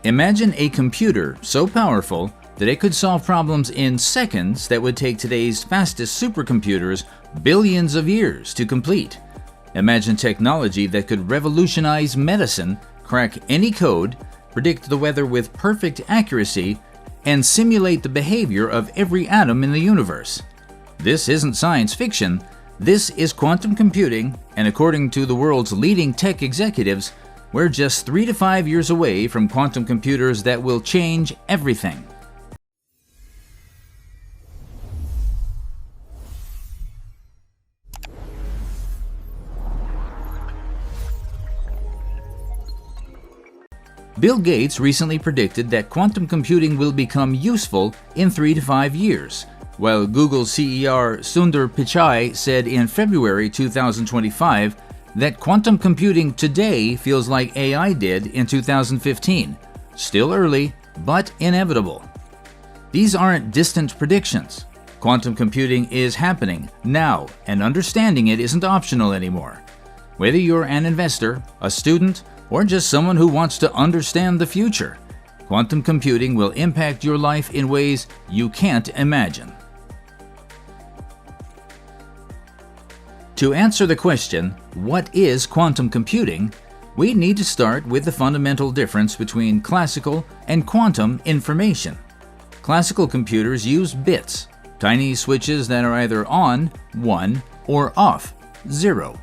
Imagine a computer so powerful that it could solve problems in seconds that would take today's fastest supercomputers billions of years to complete. Imagine technology that could revolutionize medicine, crack any code, predict the weather with perfect accuracy, and simulate the behavior of every atom in the universe. This isn't science fiction, this is quantum computing, and according to the world's leading tech executives, we're just 3 to 5 years away from quantum computers that will change everything. Bill Gates recently predicted that quantum computing will become useful in 3 to 5 years, while Google CEO Sundar Pichai said in February 2025 that quantum computing today feels like AI did in 2015. Still early, but inevitable. These aren't distant predictions. Quantum computing is happening now, and understanding it isn't optional anymore. Whether you're an investor, a student, or just someone who wants to understand the future, quantum computing will impact your life in ways you can't imagine. To answer the question, what is quantum computing, we need to start with the fundamental difference between classical and quantum information. Classical computers use bits, tiny switches that are either on, 1, or off, 0.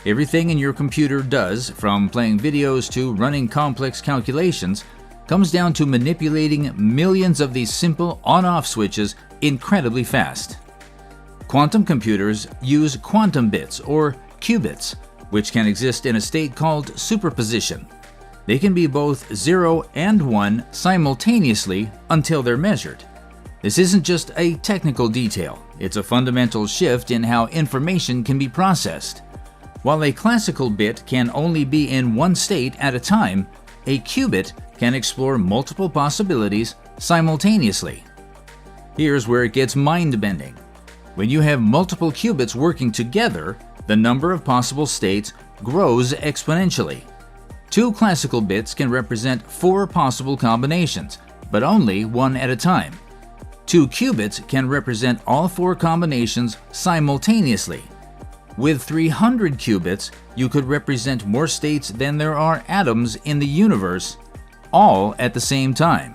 Everything in your computer does, from playing videos to running complex calculations, comes down to manipulating millions of these simple on-off switches incredibly fast. Quantum computers use quantum bits, or qubits, which can exist in a state called superposition. They can be both 0 and 1 simultaneously until they're measured. This isn't just a technical detail, it's a fundamental shift in how information can be processed. While a classical bit can only be in one state at a time, a qubit can explore multiple possibilities simultaneously. Here's where it gets mind-bending. When you have multiple qubits working together, the number of possible states grows exponentially. 2 classical bits can represent 4 possible combinations, but only one at a time. 2 qubits can represent all 4 combinations simultaneously. With 300 qubits, you could represent more states than there are atoms in the universe, all at the same time.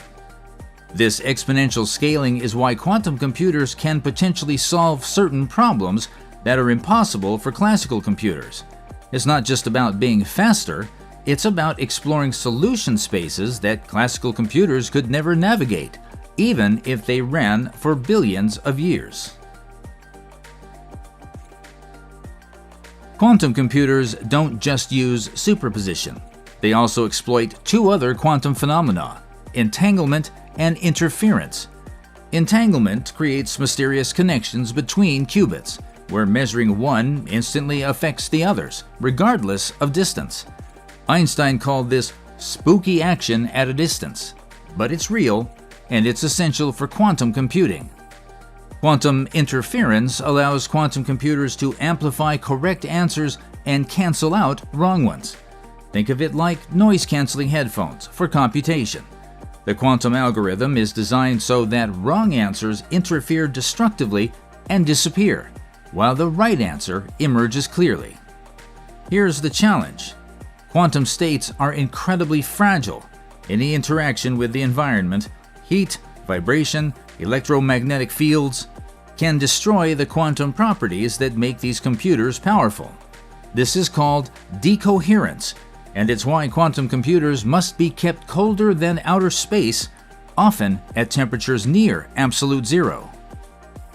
This exponential scaling is why quantum computers can potentially solve certain problems that are impossible for classical computers. It's not just about being faster, it's about exploring solution spaces that classical computers could never navigate, even if they ran for billions of years. Quantum computers don't just use superposition. They also exploit 2 other quantum phenomena, entanglement and interference. Entanglement creates mysterious connections between qubits, where measuring one instantly affects the others, regardless of distance. Einstein called this spooky action at a distance, but it's real, and it's essential for quantum computing. Quantum interference allows quantum computers to amplify correct answers and cancel out wrong ones. Think of it like noise-canceling headphones for computation. The quantum algorithm is designed so that wrong answers interfere destructively and disappear, while the right answer emerges clearly. Here's the challenge. Quantum states are incredibly fragile. Any interaction with the environment, heat, vibration, electromagnetic fields, can destroy the quantum properties that make these computers powerful. This is called decoherence, and it's why quantum computers must be kept colder than outer space, often at temperatures near absolute zero.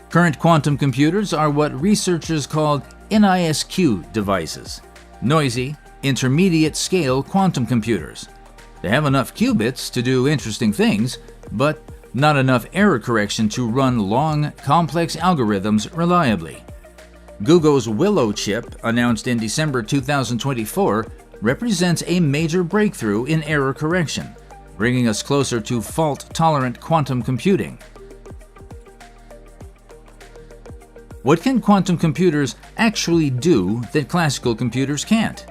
Current quantum computers are what researchers call NISQ devices, noisy, intermediate-scale quantum computers. They have enough qubits to do interesting things, but not enough error correction to run long, complex algorithms reliably. Google's Willow chip, announced in December 2024, represents a major breakthrough in error correction, bringing us closer to fault-tolerant quantum computing. What can quantum computers actually do that classical computers can't?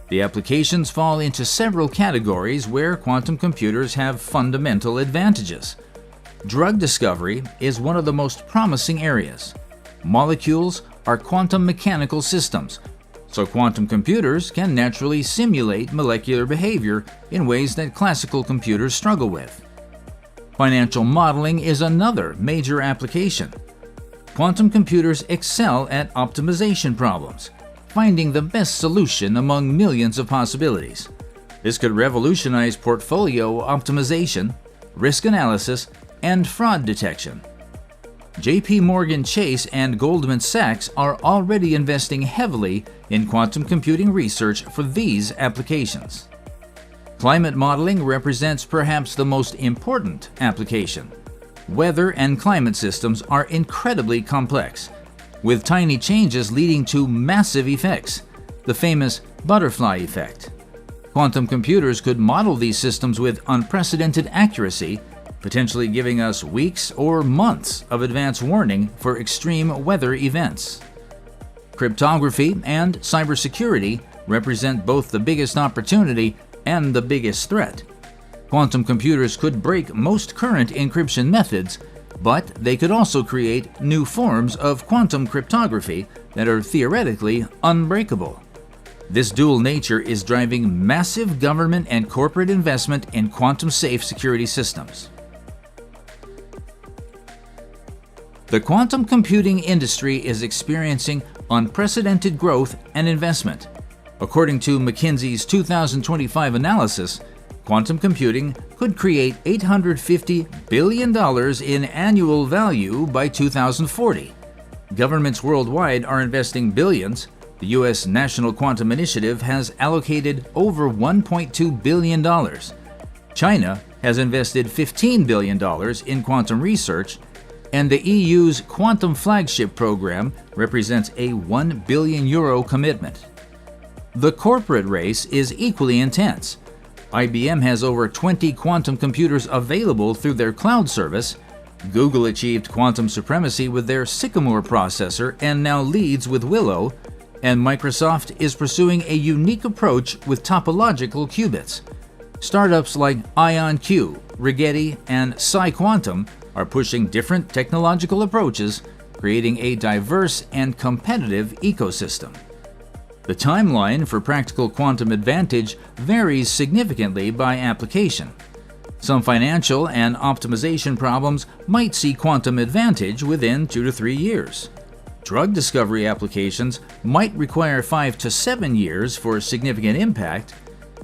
The applications fall into several categories where quantum computers have fundamental advantages. Drug discovery is one of the most promising areas. Molecules are quantum mechanical systems, so quantum computers can naturally simulate molecular behavior in ways that classical computers struggle with. Financial modeling is another major application. Quantum computers excel at optimization problems, finding the best solution among millions of possibilities. This could revolutionize portfolio optimization, risk analysis, and fraud detection. JP Morgan Chase and Goldman Sachs are already investing heavily in quantum computing research for these applications. Climate modeling represents perhaps the most important application. Weather and climate systems are incredibly complex, with tiny changes leading to massive effects, the famous butterfly effect. Quantum computers could model these systems with unprecedented accuracy, potentially giving us weeks or months of advance warning for extreme weather events. Cryptography and cybersecurity represent both the biggest opportunity and the biggest threat. Quantum computers could break most current encryption methods, but they could also create new forms of quantum cryptography that are theoretically unbreakable. This dual nature is driving massive government and corporate investment in quantum-safe security systems. The quantum computing industry is experiencing unprecedented growth and investment. According to McKinsey's 2025 analysis, quantum computing could create $850 billion in annual value by 2040. Governments worldwide are investing billions. The U.S. National Quantum Initiative has allocated over $1.2 billion. China has invested $15 billion in quantum research, and the EU's Quantum Flagship program represents a €1 billion commitment. The corporate race is equally intense. IBM has over 20 quantum computers available through their cloud service. Google achieved quantum supremacy with their Sycamore processor and now leads with Willow, and Microsoft is pursuing a unique approach with topological qubits. Startups like IonQ, Rigetti, and PsiQuantum are pushing different technological approaches, creating a diverse and competitive ecosystem. The timeline for practical quantum advantage varies significantly by application. Some financial and optimization problems might see quantum advantage within 2 to 3 years. Drug discovery applications might require 5 to 7 years for significant impact.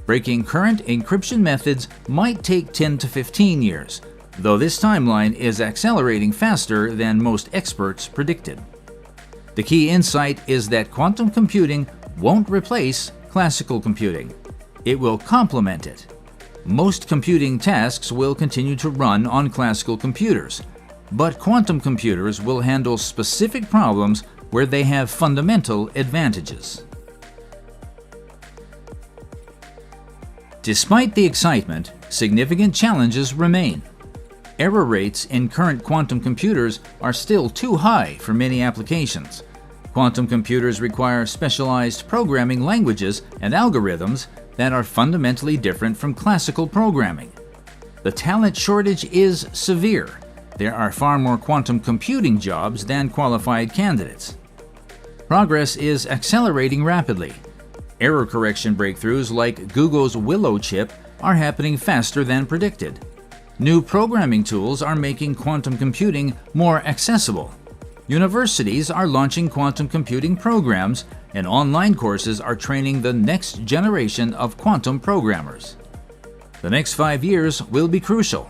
Breaking current encryption methods might take 10 to 15 years, though this timeline is accelerating faster than most experts predicted. The key insight is that quantum computing won't replace classical computing. It will complement it. Most computing tasks will continue to run on classical computers, but quantum computers will handle specific problems where they have fundamental advantages. Despite the excitement, significant challenges remain. Error rates in current quantum computers are still too high for many applications. Quantum computers require specialized programming languages and algorithms that are fundamentally different from classical programming. The talent shortage is severe. There are far more quantum computing jobs than qualified candidates. Progress is accelerating rapidly. Error correction breakthroughs like Google's Willow chip are happening faster than predicted. New programming tools are making quantum computing more accessible. Universities are launching quantum computing programs, and online courses are training the next generation of quantum programmers. The next 5 years will be crucial.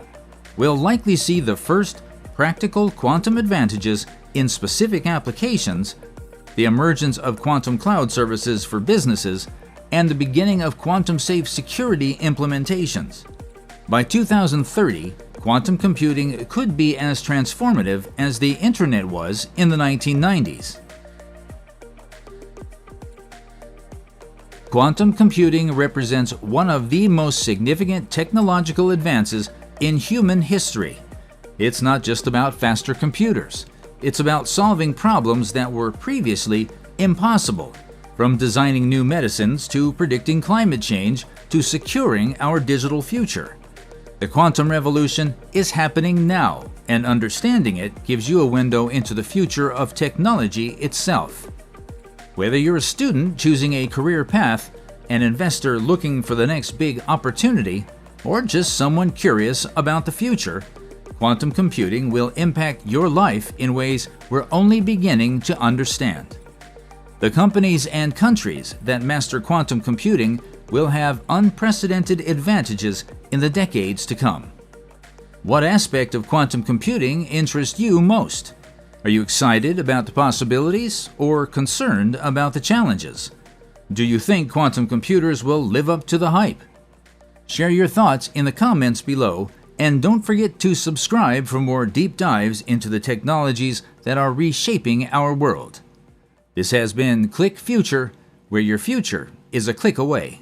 We'll likely see the first practical quantum advantages in specific applications, the emergence of quantum cloud services for businesses, and the beginning of quantum-safe security implementations. By 2030, quantum computing could be as transformative as the Internet was in the 1990s. Quantum computing represents one of the most significant technological advances in human history. It's not just about faster computers. It's about solving problems that were previously impossible. From designing new medicines to predicting climate change to securing our digital future. The quantum revolution is happening now, and understanding it gives you a window into the future of technology itself. Whether you're a student choosing a career path, an investor looking for the next big opportunity, or just someone curious about the future, quantum computing will impact your life in ways we're only beginning to understand. The companies and countries that master quantum computing will have unprecedented advantages in the decades to come. What aspect of quantum computing interests you most? Are you excited about the possibilities or concerned about the challenges? Do you think quantum computers will live up to the hype? Share your thoughts in the comments below, and don't forget to subscribe for more deep dives into the technologies that are reshaping our world. This has been Click Future, where your future is a click away.